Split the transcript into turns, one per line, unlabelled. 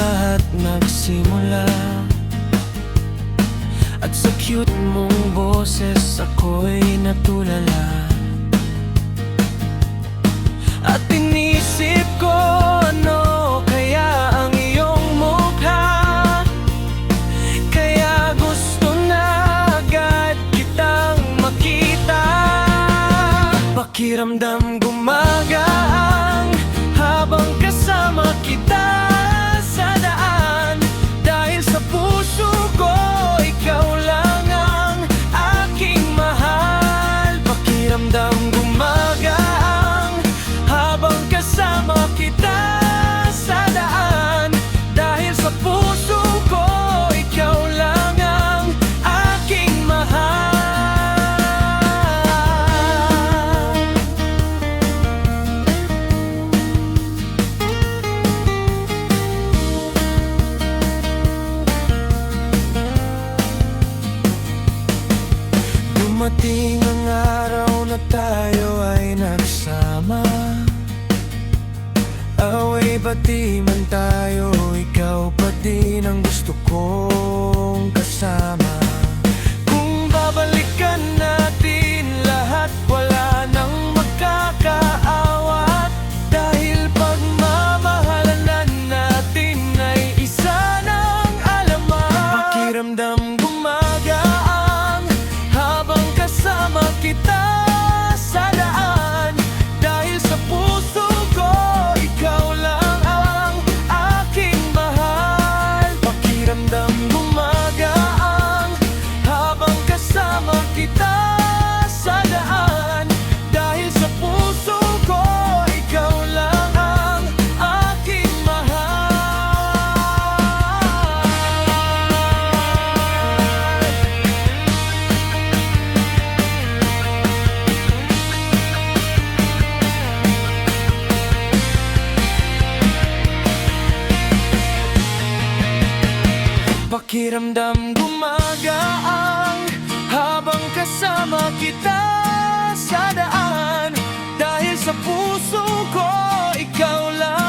lahat nagsimula, at sa cute mong boses ako'y natulala. At inisip ko, ano kaya ang iyong mukha, kaya gusto na agad kitang makita. Pakiramdam gumagaan habang kasama kita sa daan, dahil sa puso ko ikaw lang ang aking mahal. Pakiramdam gumagaan habang kasama kita sa daan, dahil sa puso ko ikaw lang ang aking mahal. Dumating ang araw na tayo ay nagsama, away bati man tayo, ikaw pa din ang gusto kong kasama. Kung babalikan natin lahat, wala nang magkakaawat, dahil pagmamahalan natin ay isa ng alamat. Pakiramdam gumagaan habang kasama kita sa daan, dahil sa puso ko ikaw lang ang aking mahal. Pakiramdam gumagaan habang kasama kita sa daan, dahil sa puso ko ikaw lang ang aking mahal. Pakiramdam gumagaan habang kasama kita sa daan, dahil sa puso ko ikaw lang